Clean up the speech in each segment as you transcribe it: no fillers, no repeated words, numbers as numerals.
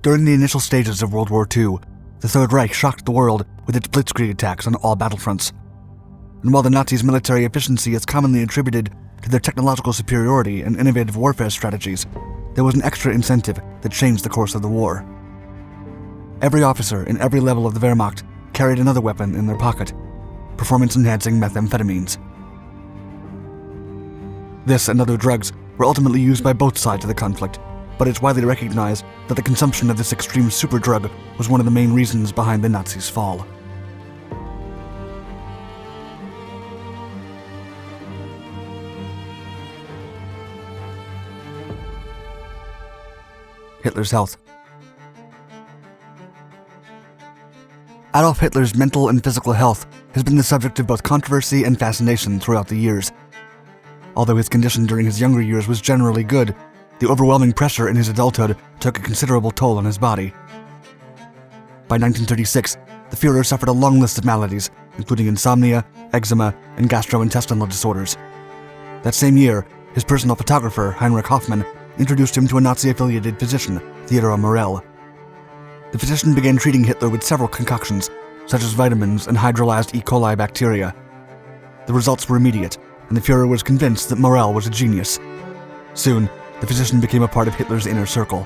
During the initial stages of World War II, the Third Reich shocked the world with its Blitzkrieg attacks on all battlefronts. And while the Nazis' military efficiency is commonly attributed to their technological superiority and innovative warfare strategies, there was an extra incentive that changed the course of the war. Every officer in every level of the Wehrmacht carried another weapon in their pocket, performance-enhancing methamphetamines. This and other drugs were ultimately used by both sides of the conflict, but it's widely recognized that the consumption of this extreme superdrug was one of the main reasons behind the Nazis' fall. Hitler's health. Adolf Hitler's mental and physical health has been the subject of both controversy and fascination throughout the years. Although his condition during his younger years was generally good, the overwhelming pressure in his adulthood took a considerable toll on his body. By 1936, the Führer suffered a long list of maladies, including insomnia, eczema, and gastrointestinal disorders. That same year, his personal photographer, Heinrich Hoffmann, introduced him to a Nazi-affiliated physician, Theodor Morell. The physician began treating Hitler with several concoctions, such as vitamins and hydrolyzed E. coli bacteria. The results were immediate, and the Führer was convinced that Morell was a genius. Soon, the physician became a part of Hitler's inner circle.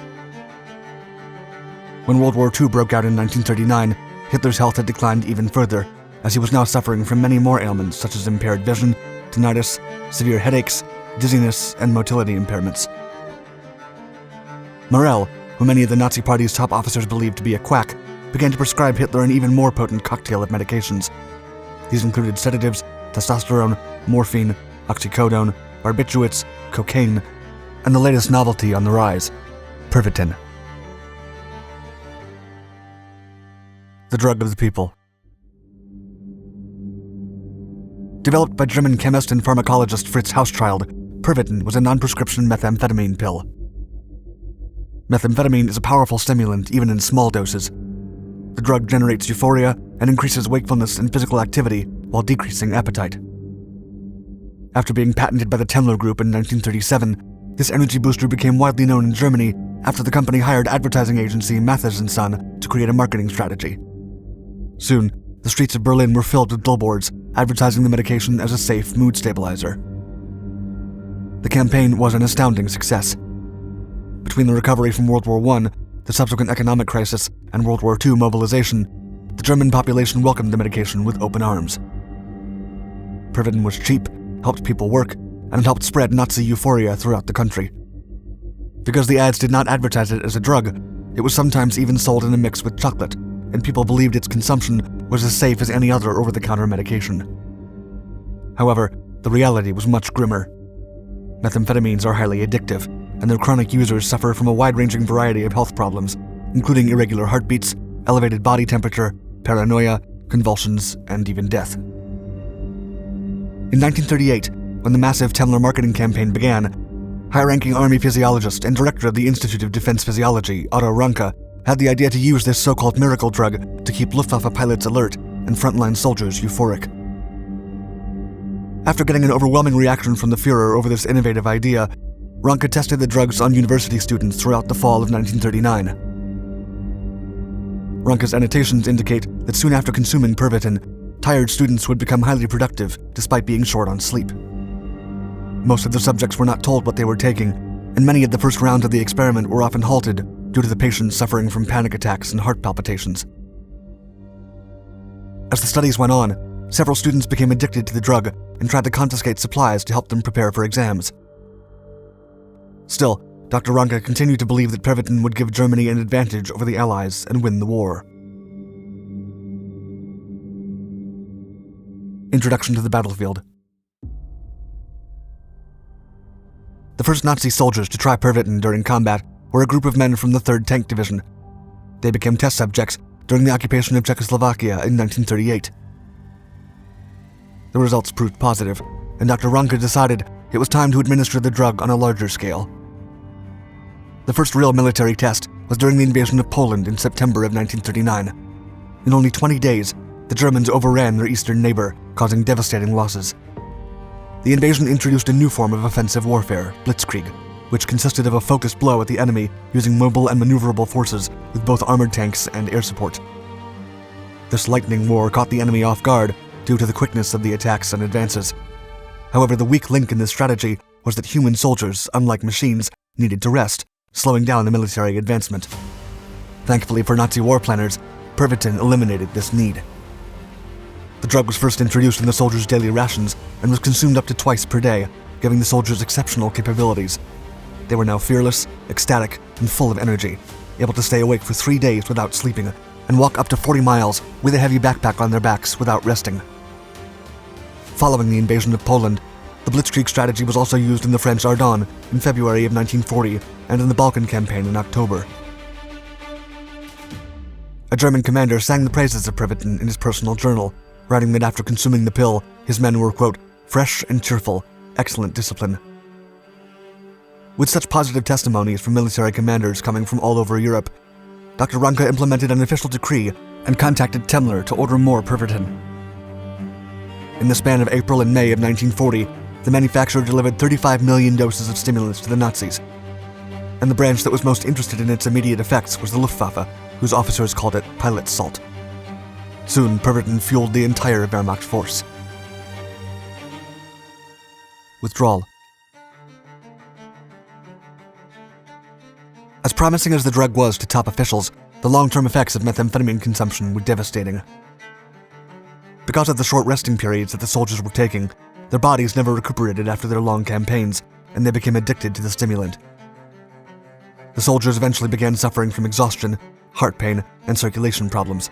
When World War II broke out in 1939, Hitler's health had declined even further, as he was now suffering from many more ailments such as impaired vision, tinnitus, severe headaches, dizziness, and motility impairments. Morell, who many of the Nazi Party's top officers believed to be a quack, began to prescribe Hitler an even more potent cocktail of medications. These included sedatives, testosterone, morphine, oxycodone, barbiturates, cocaine, and the latest novelty on the rise, Pervitin. The drug of the people. Developed by German chemist and pharmacologist Fritz Hauschild, Pervitin was a non-prescription methamphetamine pill. Methamphetamine is a powerful stimulant even in small doses. The drug generates euphoria and increases wakefulness and physical activity while decreasing appetite. After being patented by the Temmler Group in 1937, this energy booster became widely known in Germany after the company hired advertising agency Matthes & Son to create a marketing strategy. Soon, the streets of Berlin were filled with billboards advertising the medication as a safe mood stabilizer. The campaign was an astounding success. Between the recovery from World War I, the subsequent economic crisis, and World War II mobilization, the German population welcomed the medication with open arms. Pervitin was cheap, helped people work, and it helped spread Nazi euphoria throughout the country. Because the ads did not advertise it as a drug, it was sometimes even sold in a mix with chocolate, and people believed its consumption was as safe as any other over-the-counter medication. However, the reality was much grimmer. Methamphetamines are highly addictive, and their chronic users suffer from a wide-ranging variety of health problems, including irregular heartbeats, elevated body temperature, paranoia, convulsions, and even death. In 1938, when the massive Temmler marketing campaign began, high-ranking Army physiologist and director of the Institute of Defense Physiology, Otto Ranke, had the idea to use this so-called miracle drug to keep Luftwaffe pilots alert and frontline soldiers euphoric. After getting an overwhelming reaction from the Führer over this innovative idea, Ranke tested the drugs on university students throughout the fall of 1939. Ranke's annotations indicate that soon after consuming Pervitin, tired students would become highly productive despite being short on sleep. Most of the subjects were not told what they were taking, and many of the first rounds of the experiment were often halted due to the patients suffering from panic attacks and heart palpitations. As the studies went on, several students became addicted to the drug and tried to confiscate supplies to help them prepare for exams. Still, Dr. Ranke continued to believe that Pervitin would give Germany an advantage over the Allies and win the war. Introduction to the battlefield. The first Nazi soldiers to try Pervitin during combat were a group of men from the 3rd Tank Division. They became test subjects during the occupation of Czechoslovakia in 1938. The results proved positive, and Dr. Ranke decided it was time to administer the drug on a larger scale. The first real military test was during the invasion of Poland in September of 1939. In only 20 days, the Germans overran their eastern neighbor, causing devastating losses. The invasion introduced a new form of offensive warfare, Blitzkrieg, which consisted of a focused blow at the enemy using mobile and maneuverable forces with both armored tanks and air support. This lightning war caught the enemy off guard due to the quickness of the attacks and advances. However, the weak link in this strategy was that human soldiers, unlike machines, needed to rest, slowing down the military advancement. Thankfully for Nazi war planners, Pervitin eliminated this need. The drug was first introduced in the soldiers' daily rations and was consumed up to twice per day, giving the soldiers exceptional capabilities. They were now fearless, ecstatic, and full of energy, able to stay awake for 3 days without sleeping, and walk up to 40 miles with a heavy backpack on their backs without resting. Following the invasion of Poland, the Blitzkrieg strategy was also used in the French Ardennes in February of 1940 and in the Balkan campaign in October. A German commander sang the praises of Pervitin in his personal journal, writing that after consuming the pill, his men were, quote, fresh and cheerful, excellent discipline. With such positive testimonies from military commanders coming from all over Europe, Dr. Ranke implemented an official decree and contacted Temmler to order more Pervitin. In the span of April and May of 1940, the manufacturer delivered 35 million doses of stimulants to the Nazis, and the branch that was most interested in its immediate effects was the Luftwaffe, whose officers called it pilot salt. Soon, Pervitin fueled the entire Wehrmacht force. Withdrawal. As promising as the drug was to top officials, the long-term effects of methamphetamine consumption were devastating. Because of the short resting periods that the soldiers were taking, their bodies never recuperated after their long campaigns, and they became addicted to the stimulant. The soldiers eventually began suffering from exhaustion, heart pain, and circulation problems.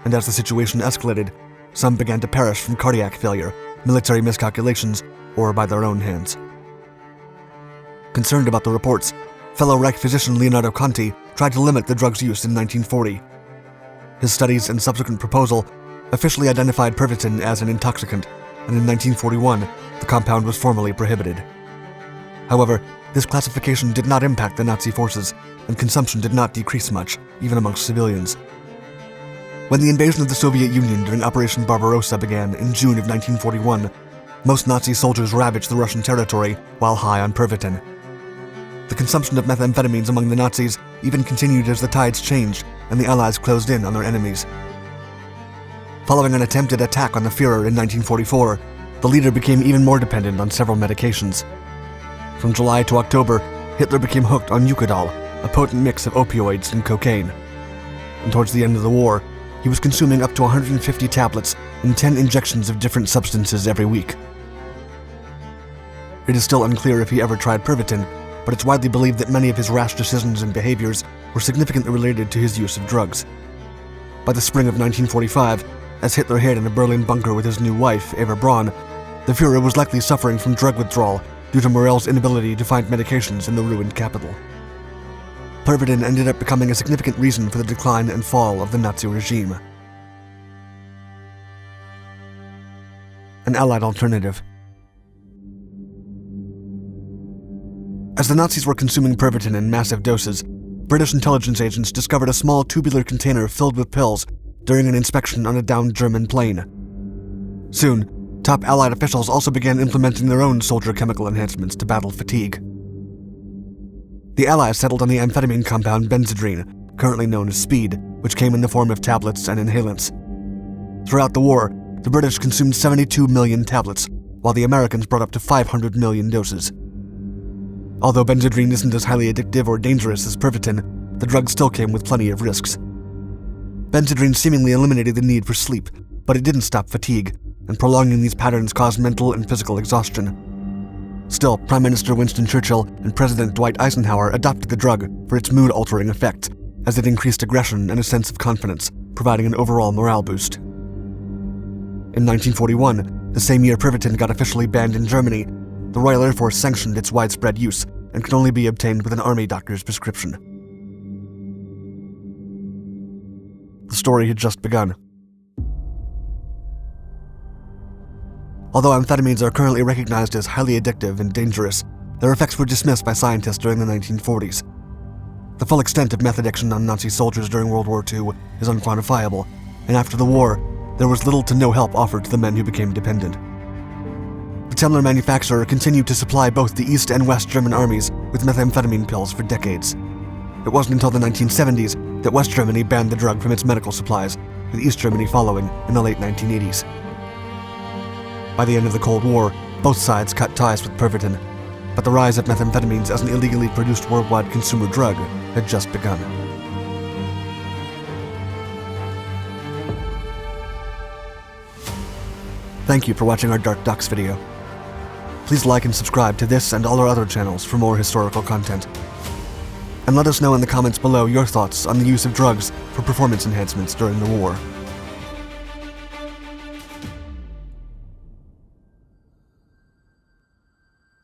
And as the situation escalated, some began to perish from cardiac failure, military miscalculations, or by their own hands. Concerned about the reports, fellow Reich physician Leonardo Conti tried to limit the drug's use in 1940. His studies and subsequent proposal officially identified Pervitin as an intoxicant, and in 1941, the compound was formally prohibited. However, this classification did not impact the Nazi forces, and consumption did not decrease much, even amongst civilians. When the invasion of the Soviet Union during Operation Barbarossa began in June of 1941, most Nazi soldiers ravaged the Russian territory while high on Pervitin. The consumption of methamphetamines among the Nazis even continued as the tides changed and the Allies closed in on their enemies. Following an attempted attack on the Führer in 1944, the leader became even more dependent on several medications. From July to October, Hitler became hooked on Eukodal, a potent mix of opioids and cocaine. And towards the end of the war, he was consuming up to 150 tablets and 10 injections of different substances every week. It is still unclear if he ever tried Pervitin, but it's widely believed that many of his rash decisions and behaviors were significantly related to his use of drugs. By the spring of 1945, as Hitler hid in a Berlin bunker with his new wife, Eva Braun, the Führer was likely suffering from drug withdrawal due to Morell's inability to find medications in the ruined capital. Pervitin ended up becoming a significant reason for the decline and fall of the Nazi regime. An Allied alternative. As the Nazis were consuming Pervitin in massive doses, British intelligence agents discovered a small tubular container filled with pills during an inspection on a downed German plane. Soon, top Allied officials also began implementing their own soldier chemical enhancements to battle fatigue. The Allies settled on the amphetamine compound benzedrine, currently known as speed, which came in the form of tablets and inhalants. Throughout the war, the British consumed 72 million tablets, while the Americans brought up to 500 million doses. Although benzedrine isn't as highly addictive or dangerous as Pervitin, the drug still came with plenty of risks. Benzedrine seemingly eliminated the need for sleep, but it didn't stop fatigue, and prolonging these patterns caused mental and physical exhaustion. Still, Prime Minister Winston Churchill and President Dwight Eisenhower adopted the drug for its mood-altering effects, as it increased aggression and a sense of confidence, providing an overall morale boost. In 1941, the same year Pervitin got officially banned in Germany, the Royal Air Force sanctioned its widespread use and could only be obtained with an army doctor's prescription. The story had just begun. Although amphetamines are currently recognized as highly addictive and dangerous, their effects were dismissed by scientists during the 1940s. The full extent of meth addiction on Nazi soldiers during World War II is unquantifiable, and after the war, there was little to no help offered to the men who became dependent. The Temmler manufacturer continued to supply both the East and West German armies with methamphetamine pills for decades. It wasn't until the 1970s that West Germany banned the drug from its medical supplies, with East Germany following in the late 1980s. By the end of the Cold War, both sides cut ties with Pervitin, but the rise of methamphetamines as an illegally produced worldwide consumer drug had just begun. Thank you for watching our Dark Ducks video. Please like and subscribe to this and all our other channels for more historical content. And let us know in the comments below your thoughts on the use of drugs for performance enhancements during the war.